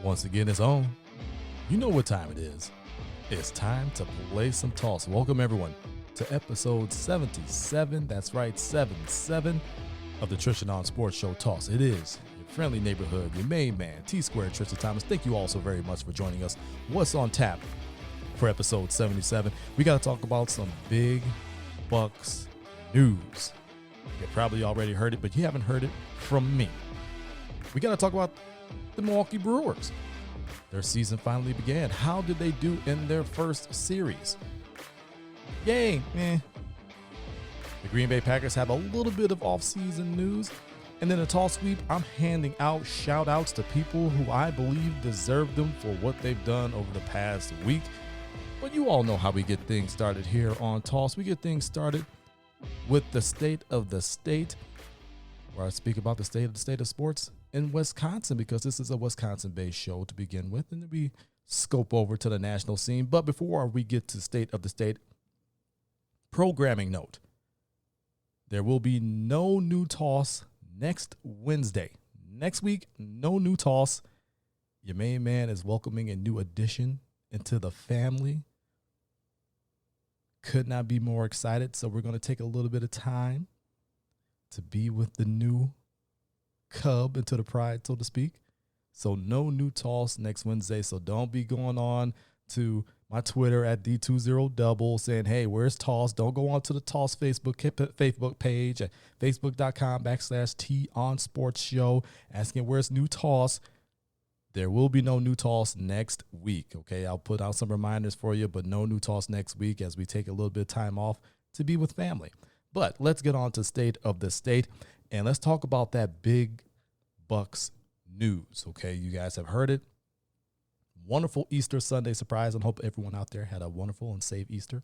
Once again, it's on. You know what time it is. It's time to play some toss. Welcome, everyone, to episode 77. That's right, 77 of the Tristain Sports Show Toss. It is your friendly neighborhood, your main man, T-Squared Tristain Thomas. Thank you all so very much for joining us. What's on tap for episode 77? We got to talk about some big Bucks news. You probably already heard it, but you haven't heard it from me. We got to talk about the Milwaukee Brewers. Their season finally began. How did they do in their first series? Yay, man. The Green Bay Packers have a little bit of off-season news. And then a tall sweep, I'm handing out shout-outs to people who I believe deserve them for what they've done over the past week. But you all know how we get things started here on Toss. We get things started with the state of the state, where I speak about the state of sports in Wisconsin, because this is a Wisconsin-based show to begin with, and then we scope over to the national scene. But before we get to state of the state, programming note, there will be no new toss next Wednesday. Next week, no new toss. Your main man is welcoming a new addition into the family. Could not be more excited, so we're going to take a little bit of time to be with the new cub into the pride, so to speak. So no new toss next Wednesday. So don't be going on to my Twitter at D20Double saying, hey, where's Toss? Don't go on to the Toss Facebook page at facebook.com/T on Sports Show asking where's new Toss. There will be no new toss next week. Okay, I'll put out some reminders for you, but no new toss next week as we take a little bit of time off to be with family. But let's get on to state of the state, and let's talk about that big Bucks news. Okay, you guys have heard it. Wonderful Easter Sunday surprise. I hope everyone out there had a wonderful and safe Easter.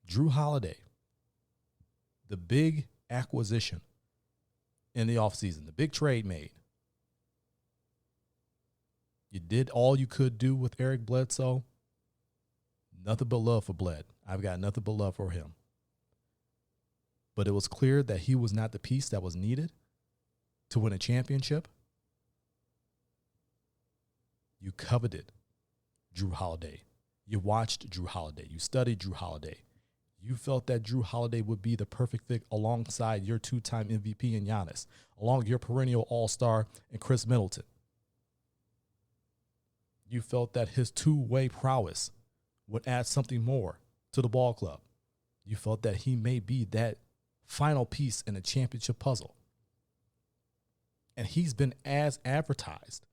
Jrue Holiday, the big acquisition in the offseason, the big trade made. You did all you could do with Eric Bledsoe. Nothing but love for Bled. I've got nothing but love for him. But it was clear that he was not the piece that was needed to win a championship. You coveted Jrue Holiday. You watched Jrue Holiday. You studied Jrue Holiday. You felt that Jrue Holiday would be the perfect fit alongside your two-time MVP in Giannis, along your perennial all-star in Chris Middleton. You felt that his two-way prowess would add something more to the ball club. You felt that he may be that final piece in a championship puzzle. And he's been as advertised.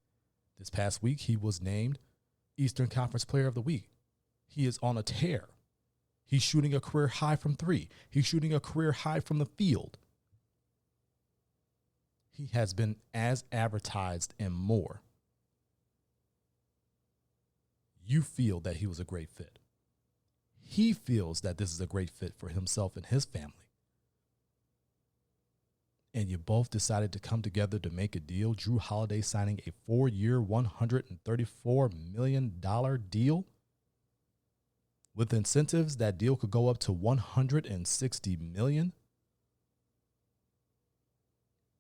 This past week, he was named Eastern Conference Player of the Week. He is on a tear. He's shooting a career high from three. He's shooting a career high from the field. He has been as advertised and more. You feel that he was a great fit. He feels that this is a great fit for himself and his family. And you both decided to come together to make a deal. Jrue Holiday signing a 4-year, $134 million deal. With incentives, that deal could go up to $160 million.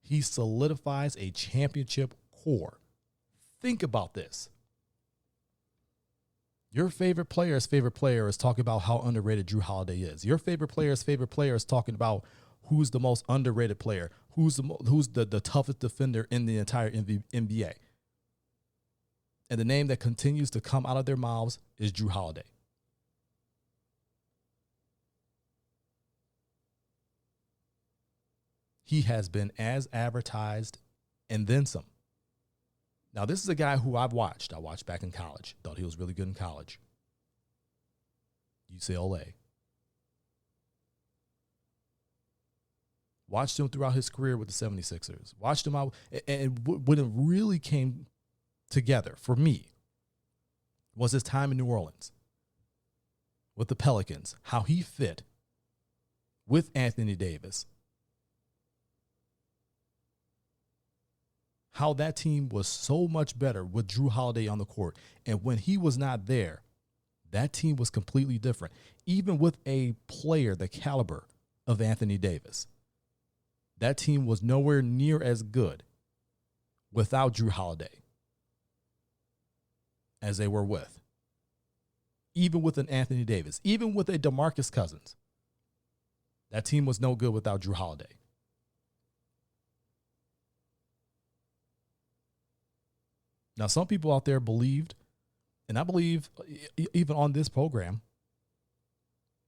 He solidifies a championship core. Think about this. Your favorite player's favorite player is talking about how underrated Jrue Holiday is. Your favorite player's favorite player is talking about who's the most underrated player, who's the toughest defender in the entire NBA. And the name that continues to come out of their mouths is Jrue Holiday. He has been as advertised and then some. Now, this is a guy who I've watched. I watched back in college. Thought he was really good in college. UCLA. Watched him throughout his career with the 76ers. Watched him out. And when it really came together for me was his time in New Orleans with the Pelicans, how he fit with Anthony Davis. How that team was so much better with Jrue Holiday on the court. And when he was not there, that team was completely different. Even with a player the caliber of Anthony Davis, that team was nowhere near as good without Drew Holiday as they were with. Even with an Anthony Davis, even with a DeMarcus Cousins. That team was no good without Drew Holiday. Now, some people out there believed, and I believe even on this program,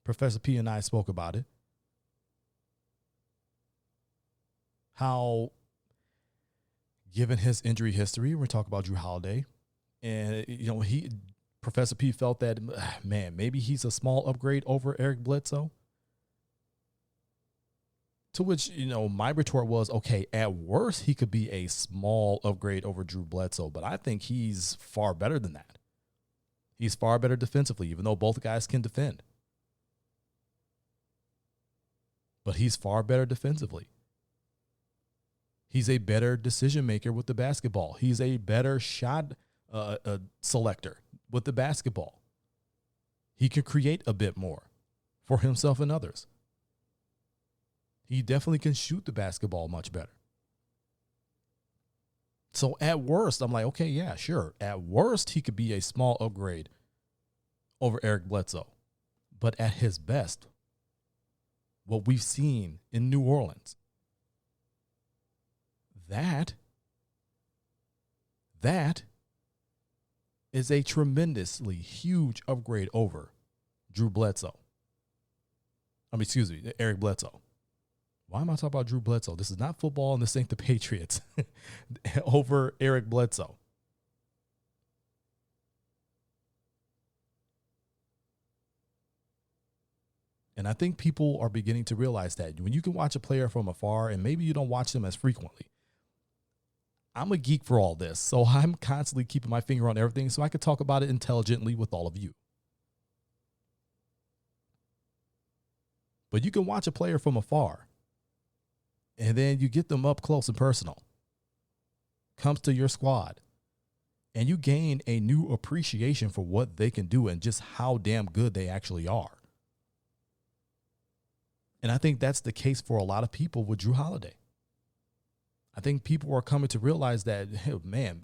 Professor P and I spoke about it, how given his injury history, we're talking about Drew Holiday, and Professor P felt that, man, maybe he's a small upgrade over Eric Bledsoe. To which, my retort was, okay, at worst, he could be a small upgrade over Drew Bledsoe, but I think he's far better than that. He's far better defensively, even though both guys can defend. But he's far better defensively. He's a better decision maker with the basketball. He's a better shot selector with the basketball. He can create a bit more for himself and others. He definitely can shoot the basketball much better. So at worst, I'm like, okay, yeah, sure. At worst, he could be a small upgrade over Eric Bledsoe. But at his best, what we've seen in New Orleans, that is a tremendously huge upgrade over Drew Bledsoe. Eric Bledsoe. Why am I talking about Drew Bledsoe? This is not football and this ain't the Patriots. Over Eric Bledsoe. And I think people are beginning to realize that when you can watch a player from afar and maybe you don't watch them as frequently. I'm a geek for all this, so I'm constantly keeping my finger on everything so I can talk about it intelligently with all of you. But you can watch a player from afar, and then you get them up close and personal. Comes to your squad, and you gain a new appreciation for what they can do and just how damn good they actually are. And I think that's the case for a lot of people with Drew Holiday. I think people are coming to realize that, hey, man,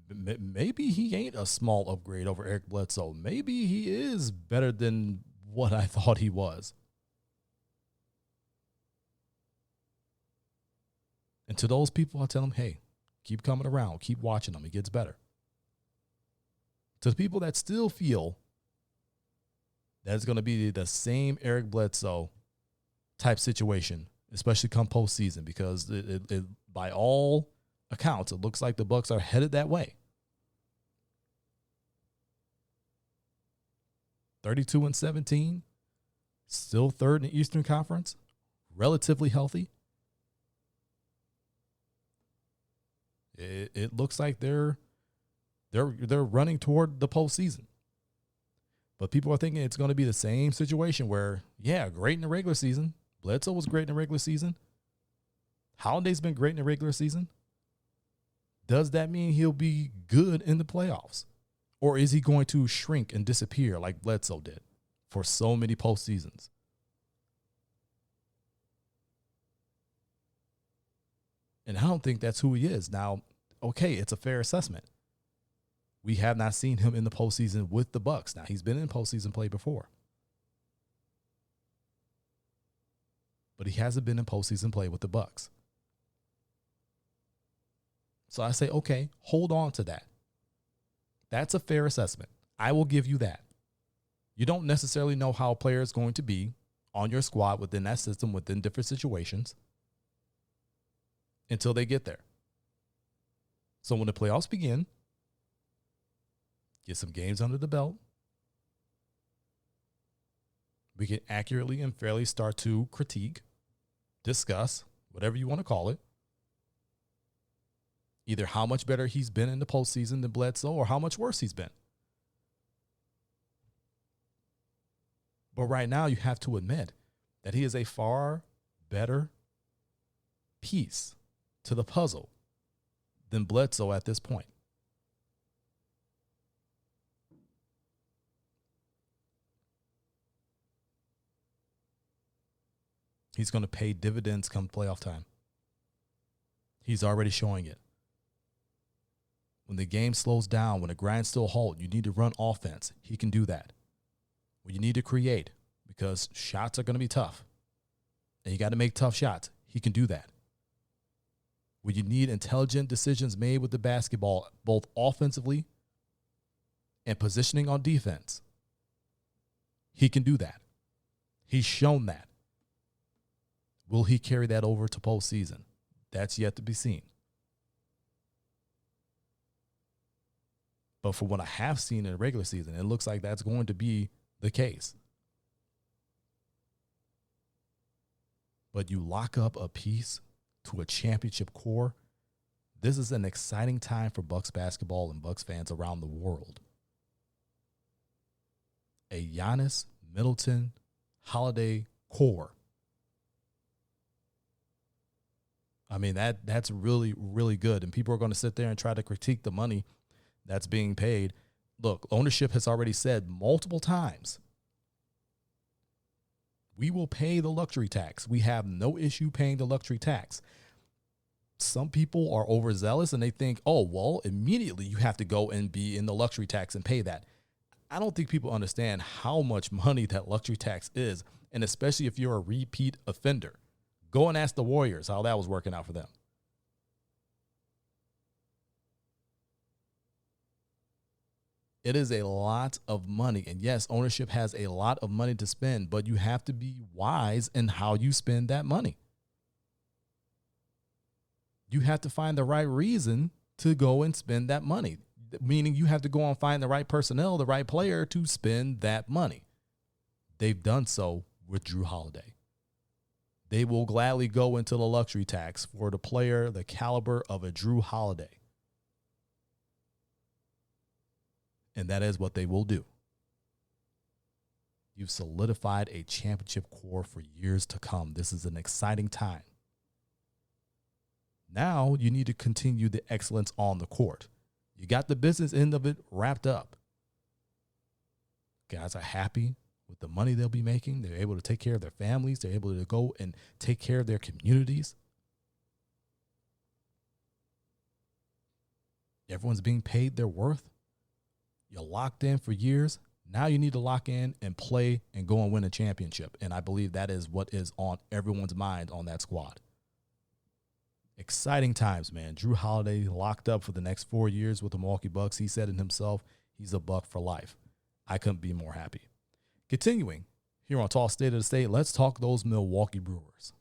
maybe he ain't a small upgrade over Eric Bledsoe. Maybe he is better than what I thought he was. And to those people, I tell them, hey, keep coming around. Keep watching him. It gets better. To the people that still feel that it's going to be the same Eric Bledsoe type situation, especially come postseason, because it, by all accounts, it looks like the Bucks are headed that way. 32-17, still third in the Eastern Conference, relatively healthy. It looks like they're running toward the postseason. But people are thinking it's going to be the same situation where, yeah, great in the regular season. Bledsoe was great in the regular season. Holiday's been great in the regular season. Does that mean he'll be good in the playoffs? Or is he going to shrink and disappear like Bledsoe did for so many postseasons? And I don't think that's who he is. Now, okay, it's a fair assessment. We have not seen him in the postseason with the Bucks. Now, he's been in postseason play before. But he hasn't been in postseason play with the Bucks. So I say, okay, hold on to that. That's a fair assessment. I will give you that. You don't necessarily know how a player is going to be on your squad within that system, within different situations, until they get there. So when the playoffs begin, get some games under the belt, we can accurately and fairly start to critique, discuss, whatever you want to call it, either how much better he's been in the postseason than Bledsoe or how much worse he's been. But right now you have to admit that he is a far better piece to the puzzle than Bledsoe at this point. He's going to pay dividends come playoff time. He's already showing it. When the game slows down, when the grind still halt, you need to run offense. He can do that. When you need to create, because shots are going to be tough, and you got to make tough shots, he can do that. When you need intelligent decisions made with the basketball, both offensively and positioning on defense, he can do that. He's shown that. Will he carry that over to postseason? That's yet to be seen. But for what I have seen in the regular season, it looks like that's going to be the case. But you lock up a piece to a championship core. This is an exciting time for Bucks basketball and Bucks fans around the world. A Giannis, Middleton, Holiday core. I mean, that's really, really good. And people are going to sit there and try to critique the money that's being paid. Look, ownership has already said multiple times, we will pay the luxury tax. We have no issue paying the luxury tax. Some people are overzealous and they think, oh, well, immediately you have to go and be in the luxury tax and pay that. I don't think people understand how much money that luxury tax is, and especially if you're a repeat offender. Go and ask the Warriors how that was working out for them. It is a lot of money. And yes, ownership has a lot of money to spend, but you have to be wise in how you spend that money. You have to find the right reason to go and spend that money, meaning you have to go and find the right personnel, the right player to spend that money. They've done so with Jrue Holiday. They will gladly go into the luxury tax for the player, the caliber of a Jrue Holiday. And that is what they will do. You've solidified a championship core for years to come. This is an exciting time. Now you need to continue the excellence on the court. You got the business end of it wrapped up. Guys are happy with the money they'll be making. They're able to take care of their families. They're able to go and take care of their communities. Everyone's being paid their worth. You're locked in for years. Now you need to lock in and play and go and win a championship. And I believe that is what is on everyone's mind on that squad. Exciting times, man. Jrue Holiday locked up for the next 4 years with the Milwaukee Bucks. He said it himself, he's a Buck for life. I couldn't be more happy. Continuing here on Talk State of the State, let's talk those Milwaukee Brewers.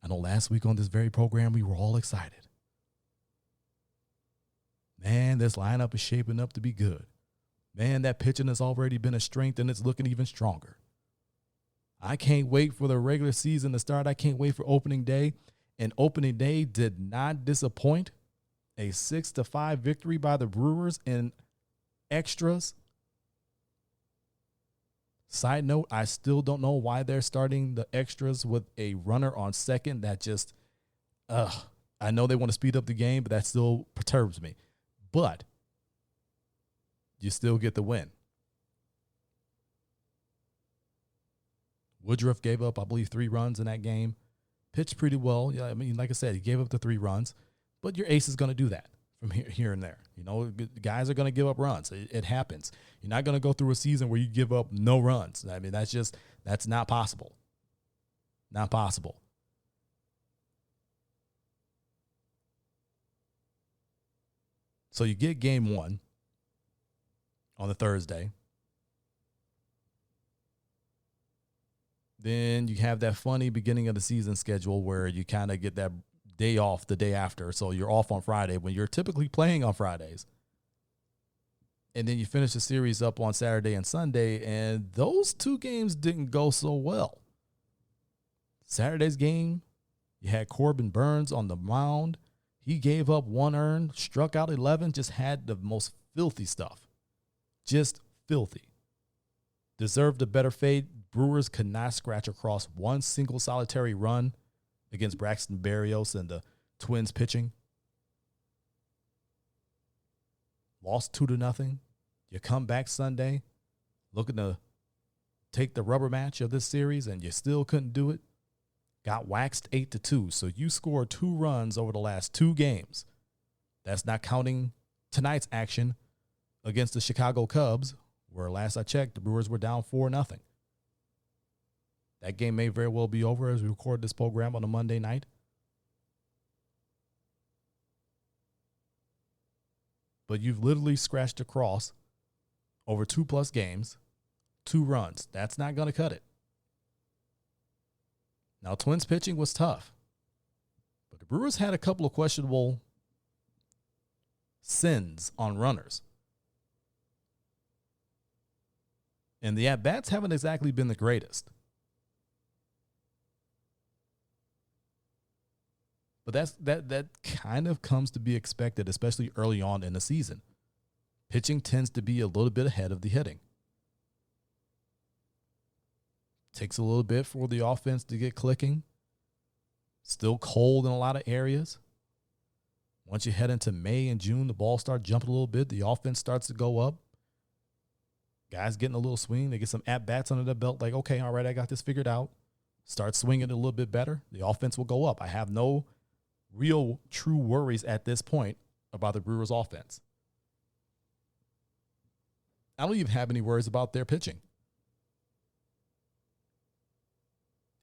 I know last week on this very program, we were all excited. Man, this lineup is shaping up to be good. Man, that pitching has already been a strength, and it's looking even stronger. I can't wait for the regular season to start. I can't wait for opening day. And opening day did not disappoint. A 6-5 victory by the Brewers in extras. Side note, I still don't know why they're starting the extras with a runner on second. That just, I know they want to speed up the game, but that still perturbs me. But you still get the win. Woodruff gave up, I believe, 3 runs in that game. Pitched pretty well. Yeah, I mean, like I said, he gave up the 3 runs. But your ace is going to do that from here and there. You know, guys are going to give up runs. It happens. You're not going to go through a season where you give up no runs. I mean, that's not possible. Not possible. So you get game 1 on the Thursday. Then you have that funny beginning of the season schedule where you kind of get that day off the day after. So you're off on Friday when you're typically playing on Fridays. And then you finish the series up on Saturday and Sunday, and those 2 games didn't go so well. Saturday's game, you had Corbin Burns on the mound. He gave up 1 earned, struck out 11, just had the most filthy stuff. Just filthy. Deserved a better fate. Brewers could not scratch across 1 single solitary run against Braxton Berrios and the Twins pitching. Lost 2-0. You come back Sunday looking to take the rubber match of this series, and you still couldn't do it. got waxed 8-2. So you scored 2 runs over the last 2 games. That's not counting tonight's action against the Chicago Cubs, where last I checked, the Brewers were down 4-0. That game may very well be over as we record this program on a Monday night. But you've literally scratched across over 2+ games, 2 runs. That's not going to cut it. Now, Twins pitching was tough, but the Brewers had a couple of questionable sins on runners. And the at-bats haven't exactly been the greatest. But that kind of comes to be expected, especially early on in the season. Pitching tends to be a little bit ahead of the hitting. Takes a little bit for the offense to get clicking. Still cold in a lot of areas. Once you head into May and June, the ball starts jumping a little bit. The offense starts to go up. Guys getting a little swing. They get some at-bats under their belt. Like, okay, all right, I got this figured out. Start swinging a little bit better. The offense will go up. I have no real true worries at this point about the Brewers offense. I don't even have any worries about their pitching.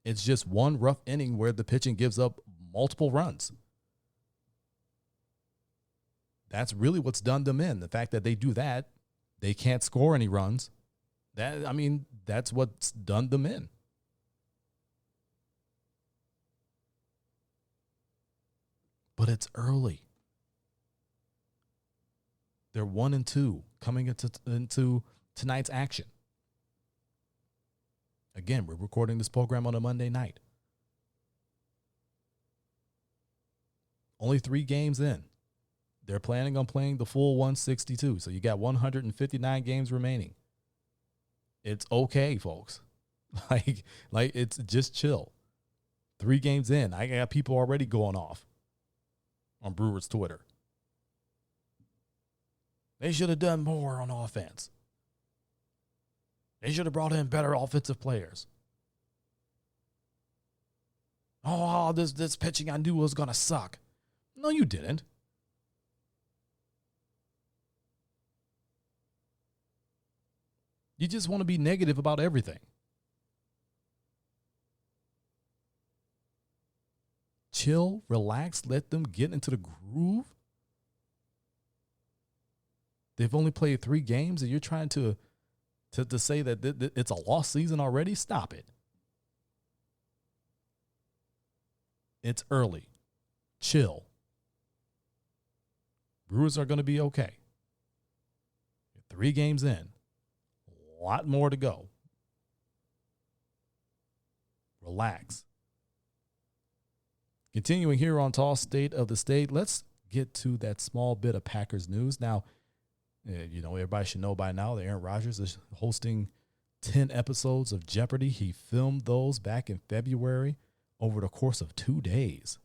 It's just one rough inning where the pitching gives up multiple runs. That's really what's done them in. The fact that they do that, they can't score any runs. That's what's done them in. But it's early. They're 1-2 coming into tonight's action. Again, we're recording this program on a Monday night. Only 3 games in. They're planning on playing the full 162. So you got 159 games remaining. It's okay, folks. Like it's just chill. 3 games in. I got people already going off on Brewers Twitter. They should have done more on offense. They should have brought in better offensive players. Oh, this pitching I knew was going to suck. No, you didn't. You just want to be negative about everything. Chill, relax, let them get into the groove. They've only played 3 games and you're trying to say that it's a lost season already? Stop it. It's early. Chill. Brewers are going to be okay. 3 games in. A lot more to go. Relax. Continuing here on Toss State of the State, let's get to that small bit of Packers news. Now, everybody should know by now that Aaron Rodgers is hosting 10 episodes of Jeopardy. He filmed those back in February over the course of 2 days.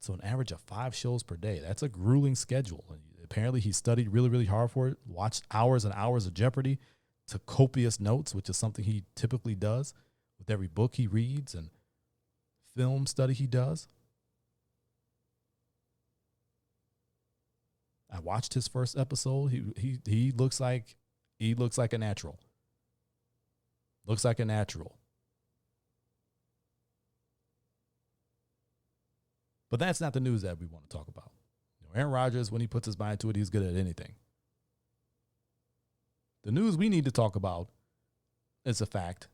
So an average of 5 shows per day. That's a grueling schedule. Apparently he studied really, really hard for it, watched hours and hours of Jeopardy, took copious notes, which is something he typically does with every book he reads and film study he does. I watched his first episode. He looks like a natural. Looks like a natural. But that's not the news that we want to talk about. Aaron Rodgers, when he puts his mind to it, he's good at anything. The news we need to talk about is the fact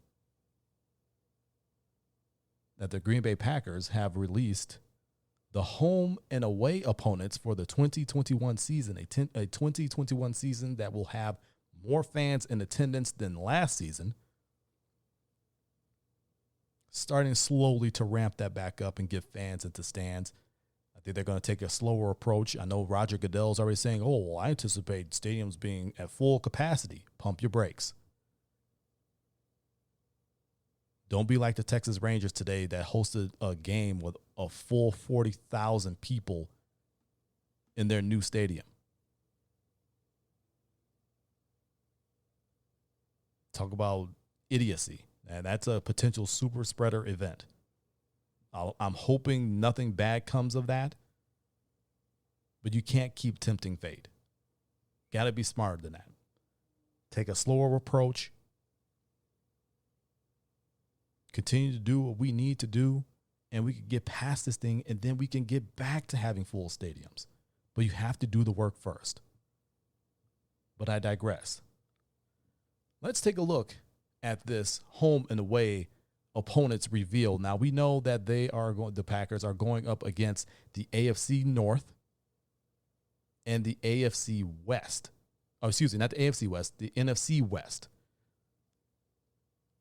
that the Green Bay Packers have released the home and away opponents for the 2021 season, a 2021 season that will have more fans in attendance than last season, starting slowly to ramp that back up and get fans into stands. I think they're going to take a slower approach. I know Roger Goodell's already saying, I anticipate stadiums being at full capacity. Pump your brakes. Don't be like the Texas Rangers today that hosted a game with a full 40,000 people in their new stadium. Talk about idiocy. And that's a potential super spreader event. I'm hoping nothing bad comes of that. But you can't keep tempting fate. Got to be smarter than that. Take a slower approach. Continue to do what we need to do, and we can get past this thing, and then we can get back to having full stadiums. But you have to do the work first. But I digress. Let's take a look at this home and away opponents reveal. Now, we know that the Packers are going up against the AFC North and the AFC West. Oh, excuse me, not the AFC West, the NFC West.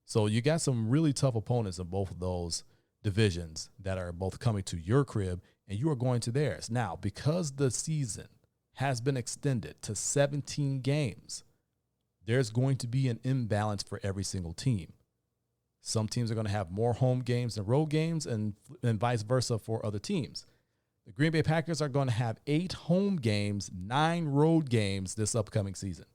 So you got some really tough opponents in both of those divisions that are both coming to your crib, and you are going to theirs. Now, because the season has been extended to 17 games, there's going to be an imbalance for every single team. Some teams are going to have more home games than road games, and vice versa for other teams. The Green Bay Packers are going to have 8 home games, 9 road games this upcoming season.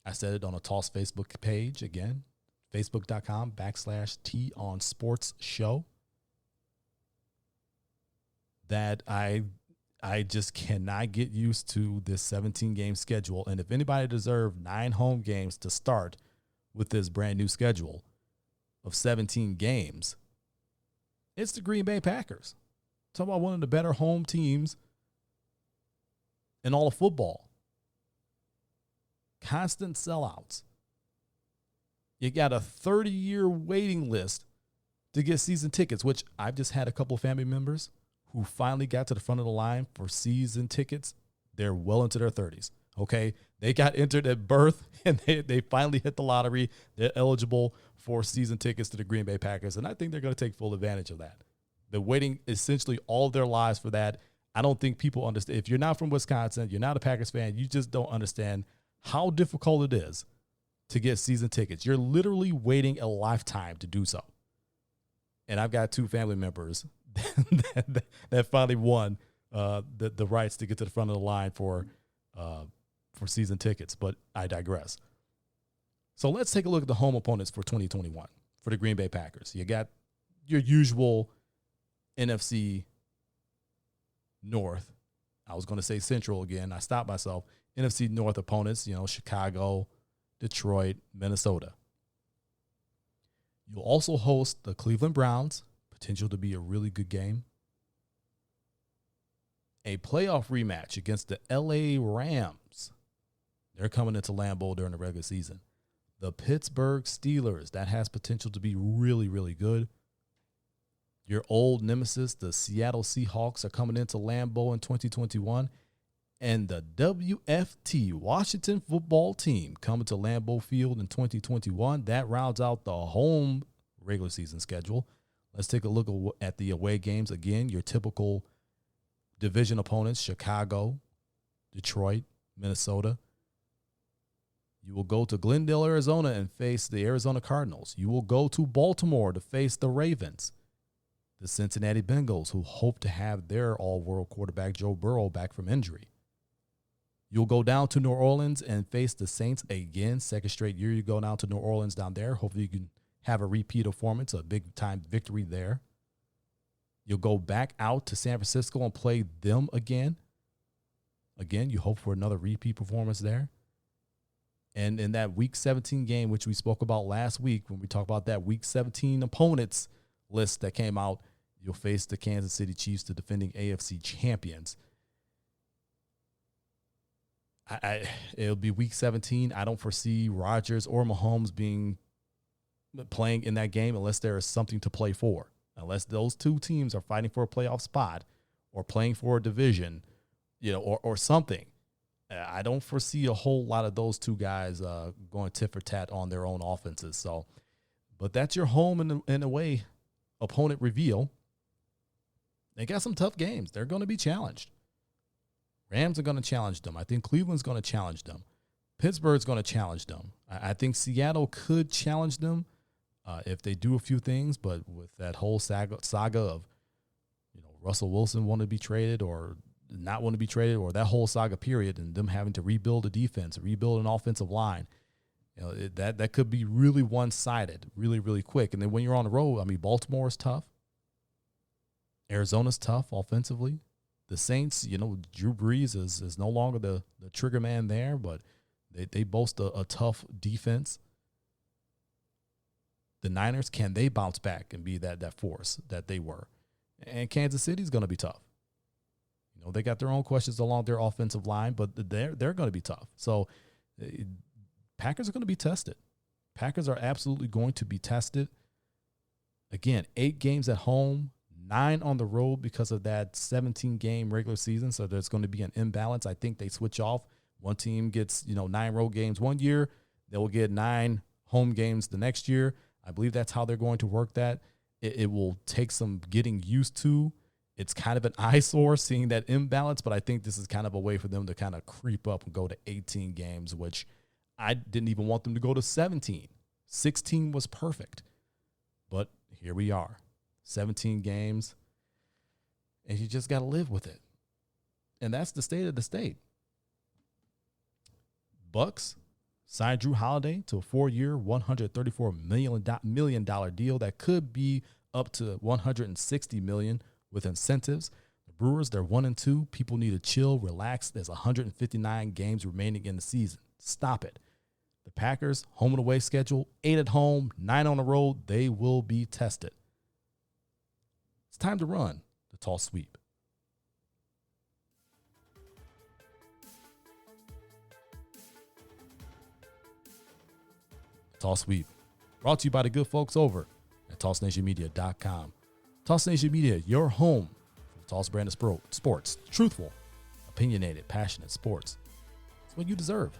I said it on a Toss Facebook page again, facebook.com/T on Sports Show, that I just cannot get used to this 17-game schedule. And if anybody deserved 9 home games to start with this brand new schedule of 17 games, it's the Green Bay Packers. Talk about one of the better home teams in all of football. Constant sellouts. You got a 30-year waiting list to get season tickets, which I've just had a couple of family members who finally got to the front of the line for season tickets. They're well into their 30s, okay? They got entered at birth, and they finally hit the lottery. They're eligible for season tickets to the Green Bay Packers, and I think they're going to take full advantage of that. They're waiting essentially all of their lives for that. I don't think people understand. If you're not from Wisconsin, you're not a Packers fan, you just don't understand how difficult it is to get season tickets. You're literally waiting a lifetime to do so. And I've got 2 family members that finally won the rights to get to the front of the line for season tickets, but I digress. So let's take a look at the home opponents for 2021 for the Green Bay Packers. You got your usual NFC North. I was going to say Central again. I stopped myself. NFC North opponents, Chicago, Detroit, Minnesota. You'll also host the Cleveland Browns, potential to be a really good game. A playoff rematch against the LA Rams. They're coming into Lambeau during the regular season. The Pittsburgh Steelers, that has potential to be really, really good. Your old nemesis, the Seattle Seahawks, are coming into Lambeau in 2021. And the WFT, Washington Football Team, coming to Lambeau Field in 2021. That rounds out the home regular season schedule. Let's take a look at the away games. Again, your typical division opponents, Chicago, Detroit, Minnesota. You will go to Glendale, Arizona, and face the Arizona Cardinals. You will go to Baltimore to face the Ravens. The Cincinnati Bengals, who hope to have their all-world quarterback Joe Burrow back from injury. You'll go down to New Orleans and face the Saints again. Second straight year you go down to New Orleans down there. Hopefully you can have a repeat performance, a big-time victory there. You'll go back out to San Francisco and play them again. Again, you hope for another repeat performance there. And in that Week 17 game, which we spoke about last week, when we talked about that Week 17 opponents list that came out, you'll face the Kansas City Chiefs, the defending AFC champions. It'll be Week 17. I don't foresee Rodgers or Mahomes playing in that game unless there is something to play for. Unless those 2 teams are fighting for a playoff spot or playing for a division, or something. I don't foresee a whole lot of those 2 guys going tit for tat on their own offenses. So, but that's your home and away opponent reveal. They got some tough games. They're going to be challenged. Rams are going to challenge them. I think Cleveland's going to challenge them. Pittsburgh's going to challenge them. I think Seattle could challenge them if they do a few things, but with that whole saga of, Russell Wilson wanting to be traded or not want to be traded, or that whole saga period, and them having to rebuild a defense, rebuild an offensive line, That could be really one-sided, really, really quick. And then when you're on the road, I mean, Baltimore is tough. Arizona's tough offensively. The Saints, Drew Brees is no longer the trigger man there, but they boast a tough defense. The Niners, can they bounce back and be that force that they were? And Kansas City's going to be tough. They got their own questions along their offensive line, but they're going to be tough. So Packers are going to be tested. Packers are absolutely going to be tested. Again, 8 games at home, 9 on the road because of that 17-game regular season. So there's going to be an imbalance. I think they switch off. One team gets 9 road games one year. They will get 9 home games the next year. I believe that's how they're going to work that. It will take some getting used to. It's kind of an eyesore seeing that imbalance, but I think this is kind of a way for them to kind of creep up and go to 18 games, which I didn't even want them to go to 17. 16 was perfect. But here we are, 17 games, and you just got to live with it. And that's the state of the state. Bucks signed Drew Holiday to a 4-year, $134 million deal that could be up to $160 million with incentives. The Brewers, they're 1-2. People need to chill, relax. There's 159 games remaining in the season. Stop it. The Packers, home and away schedule, 8 at home, 9 on the road. They will be tested. It's time to run the tall sweep. Tall Sweep, brought to you by the good folks over at tossnationmedia.com. Toss Nation Media, your home for the Toss brand of sports. Truthful, opinionated, passionate sports. It's what you deserve.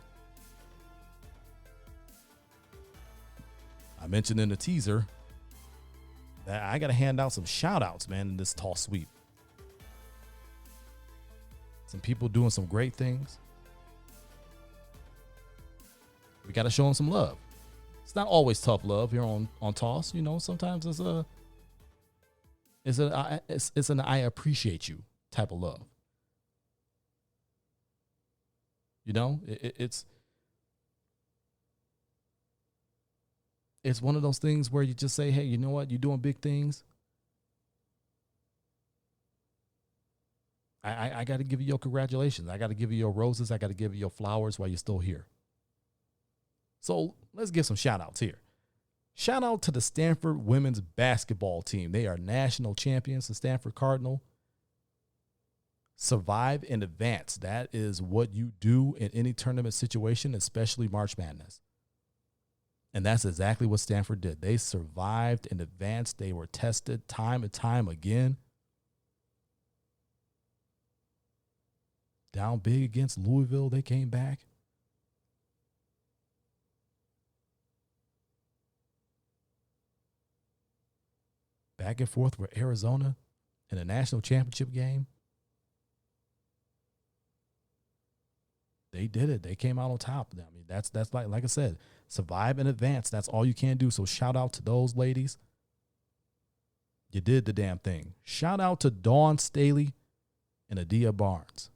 I mentioned in the teaser that I got to hand out some shout-outs, man, in this Tall Sweep. Some people doing some great things. We got to show them some love. It's not always tough love here on Toss. Sometimes it's an I appreciate you type of love. It's one of those things where you just say, hey, you know what? You're doing big things. I got to give you your congratulations. I got to give you your roses. I got to give you your flowers while you're still here. So let's give some shout outs here. Shout out to the Stanford women's basketball team. They are national champions, the Stanford Cardinal. Survive and advance. That is what you do in any tournament situation, especially March Madness. And that's exactly what Stanford did. They survived and advanced. They were tested time and time again. Down big against Louisville, they came back. Back and forth with Arizona in a national championship game. They did it. They came out on top. I mean, that's like I said, survive and advance. That's all you can do. So shout out to those ladies. You did the damn thing. Shout out to Dawn Staley and Adia Barnes.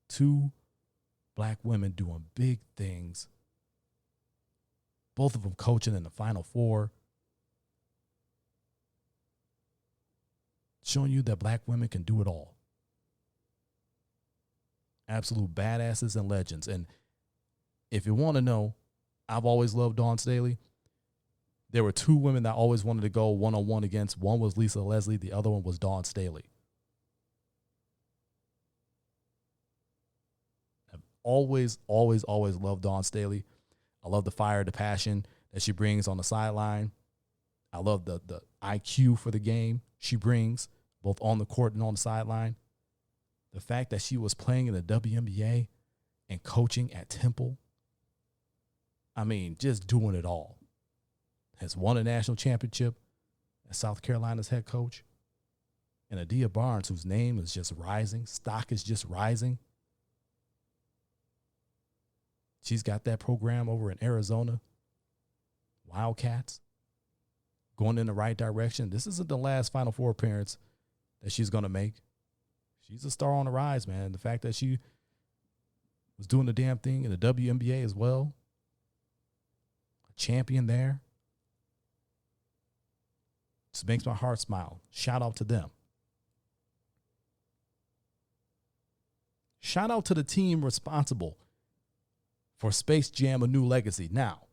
2 black women doing big things. Both of them coaching in the Final Four. Showing you that black women can do it all. Absolute badasses and legends. And if you want to know, I've always loved Dawn Staley. There were 2 women that I always wanted to go one-on-one against. One was Lisa Leslie. The other one was Dawn Staley. I've always loved Dawn Staley. I love the fire, the passion that she brings on the sideline. I love the IQ for the game she brings, both on the court and on the sideline. The fact that she was playing in the WNBA and coaching at Temple. I mean, just doing it all. Has won a national championship as South Carolina's head coach. And Adia Barnes, whose name is just rising, stock is just rising. She's got that program over in Arizona. Wildcats. Going in the right direction. This isn't the last Final Four appearance that she's going to make. She's a star on the rise, man. The fact that she was doing the damn thing in the WNBA as well. champion there. Just makes my heart smile. Shout out to them. Shout out to the team responsible for Space Jam: A New Legacy. Now,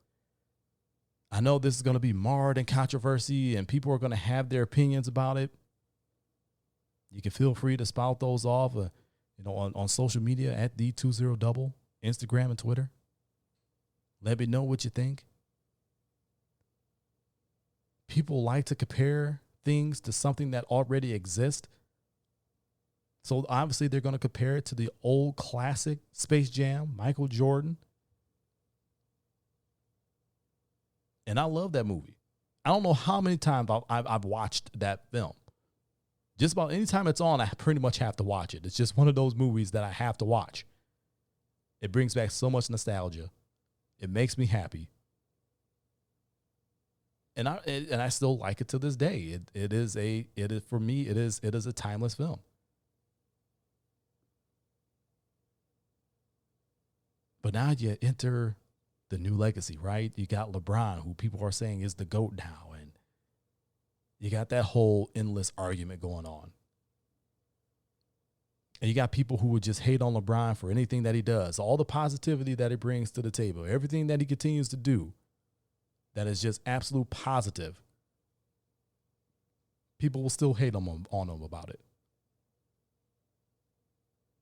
I know this is going to be marred in controversy and people are going to have their opinions about it. You can feel free to spout those off, on social media at the20double, Instagram and Twitter. Let me know what you think. People like to compare things to something that already exists. So obviously they're going to compare it to the old classic Space Jam, Michael Jordan. And I love that movie. I don't know how many times I've watched that film. Just about any time it's on, I pretty much have to watch it. It's just one of those movies that I have to watch. It brings back so much nostalgia. It makes me happy. And I still like it to this day. It is for me, it is a timeless film. But now you enter the new legacy, right? You got LeBron, who people are saying is the GOAT now. And you got that whole endless argument going on. And you got people who would just hate on LeBron for anything that he does, all the positivity that he brings to the table, everything that he continues to do that is just absolute positive. People will still hate on him about it.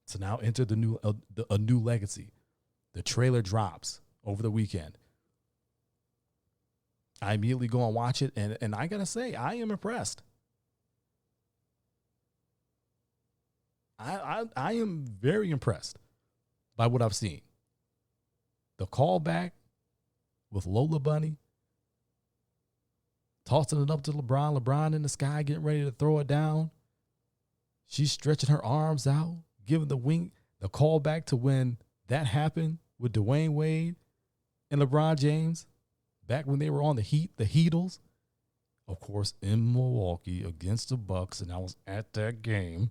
So now enter a new legacy. The trailer drops over the weekend. I immediately go and watch it, and I gotta say, I am impressed. I am very impressed by what I've seen. The callback with Lola Bunny, tossing it up to LeBron. LeBron in the sky, getting ready to throw it down. She's stretching her arms out, giving the wink. The callback to when that happened with Dwayne Wade and LeBron James back when they were on the Heatles, of course, in Milwaukee against the Bucks, and I was at that game.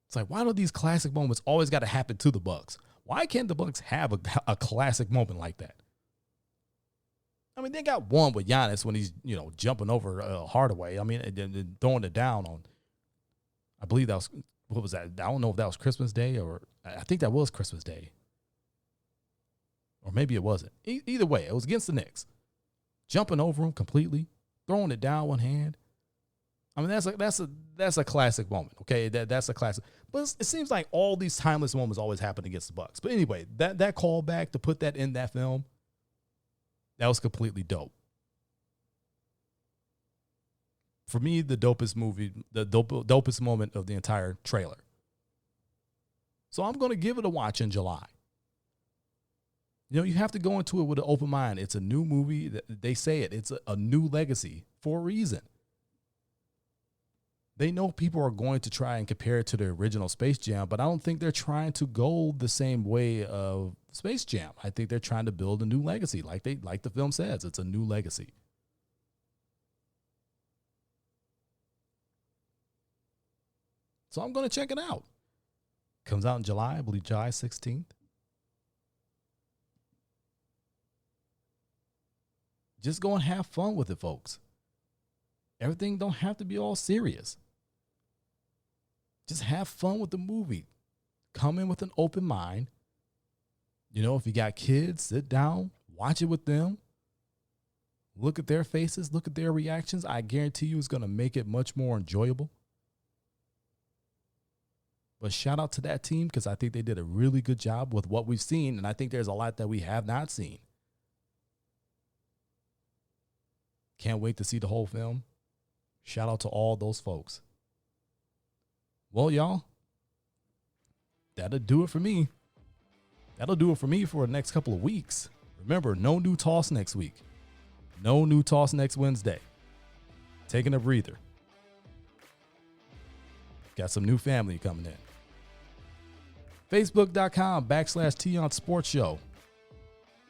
It's like, why do these classic moments always got to happen to the Bucks? Why can't the Bucks have a classic moment like that? I mean, they got one with Giannis when he's, jumping over Hardaway. I mean, and throwing it down on, I believe that was, what was that? I don't know if that was Christmas Day, or I think that was Christmas Day. Or maybe it wasn't. Either way, it was against the Knicks. Jumping over him completely, throwing it down one hand. I mean, that's a classic moment. Okay, that's a classic. But it seems like all these timeless moments always happen against the Bucks. But anyway, that callback to put that in that film, that was completely dope. For me, the dopest movie, the dopest moment of the entire trailer. So I'm going to give it a watch in July. You have to go into it with an open mind. It's a new movie. They say it's a new legacy for a reason. They know people are going to try and compare it to the original Space Jam, but I don't think they're trying to go the same way of Space Jam. I think they're trying to build a new legacy. Like the film says, it's a new legacy. So I'm going to check it out. Comes out in July, I believe July 16th. Just go and have fun with it, folks. Everything don't have to be all serious. Just have fun with the movie. Come in with an open mind. If you got kids, sit down, watch it with them. Look at their faces, look at their reactions. I guarantee you it's going to make it much more enjoyable. But shout out to that team, because I think they did a really good job with what we've seen, and I think there's a lot that we have not seen. Can't wait to see the whole film. Shout out to all those folks. Well, y'all, that'll do it for me. That'll do it for me for the next couple of weeks. Remember, no new toss next week. No new toss next Wednesday. Taking a breather. Got some new family coming in. Facebook.com/Tion Sports Show.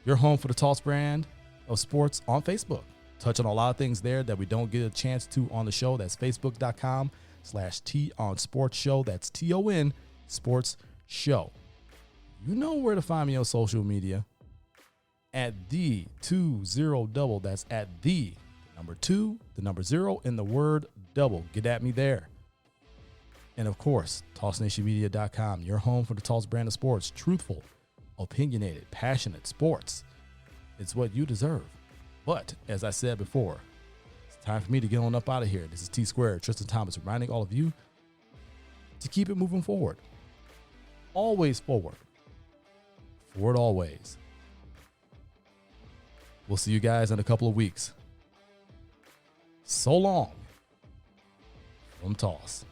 Your home for the Toss brand of sports on Facebook. Touching on a lot of things there that we don't get a chance to on the show. That's Facebook.com/Tion Sports Show. That's TON Sports Show. You know where to find me on social media. at the 20 double. That's at the number 2, the number 0, and the word double. Get at me there. And of course, TossNationMedia.com, your home for the Toss brand of sports. Truthful, opinionated, passionate sports. It's what you deserve. But as I said before, it's time for me to get on up out of here. This is T Squared, Tristan Thomas, reminding all of you to keep it moving forward. Always forward. Forward always. We'll see you guys in a couple of weeks. So long from Toss.